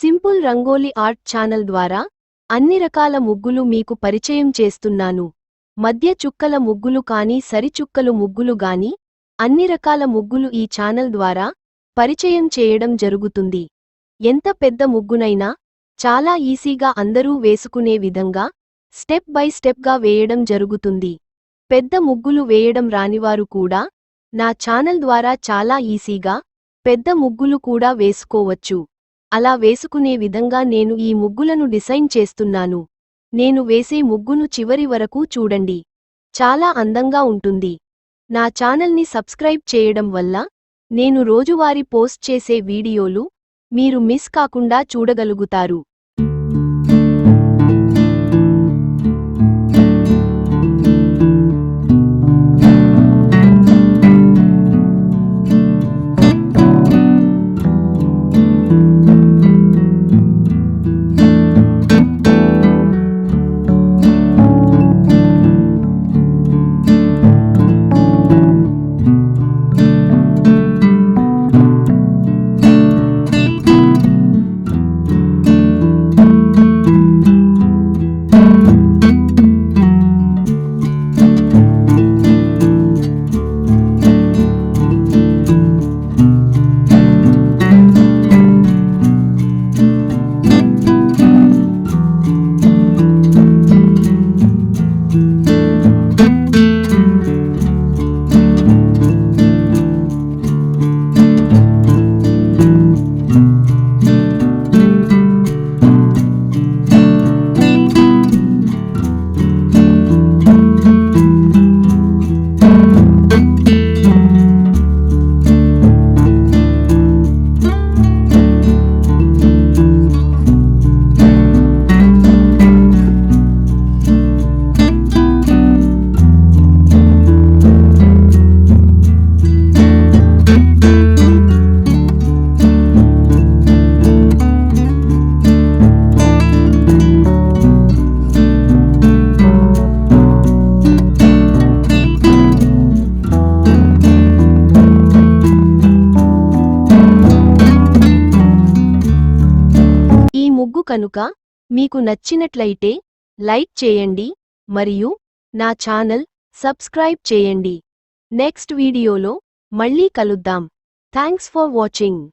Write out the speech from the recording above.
Simple rangoli art channel ద్వారా అన్ని రకాల ముగ్గులు మీకు పరిచయం చేస్తున్నాను. మధ్య చుక్కల ముగ్గులు కానీ సరిచుక్కలు ముగ్గులు గాని అన్ని రకాల ముగ్గులు ఈ ఛానల్ ద్వారా పరిచయం చేయడం జరుగుతుంది. ఎంత పెద్ద ముగ్గునైనా చాలా ఈజీగా అందరూ వేసుకునే విధంగా స్టెప్ బై స్టెప్గా వేయడం జరుగుతుంది. పెద్ద ముగ్గులు వేయడం రానివారు కూడా నా ఛానల్ ద్వారా చాలా ఈజీగా పెద్ద ముగ్గులు కూడా వేసుకోవచ్చు. అలా వేసుకునే విధంగా నేను ఈ ముగ్గులను డిజైన్ చేస్తున్నాను. నేను వేసే ముగ్గును చివరి వరకు చూడండి. చాలా అందంగా ఉంటుంది. నా ఛానల్ని సబ్స్క్రైబ్ చేయడం వల్ల నేను రోజువారీ పోస్ట్ చేసే వీడియోలు మీరు మిస్ కాకుండా చూడగలుగుతారు. ముగ్గు కనుక మీకు నచ్చినట్లయితే లైక్ చేయండి మరియు నా ఛానల్ సబ్స్క్రైబ్ చేయండి. నెక్స్ట్ వీడియోలో మళ్ళీ కలుద్దాం. Thanks for watching.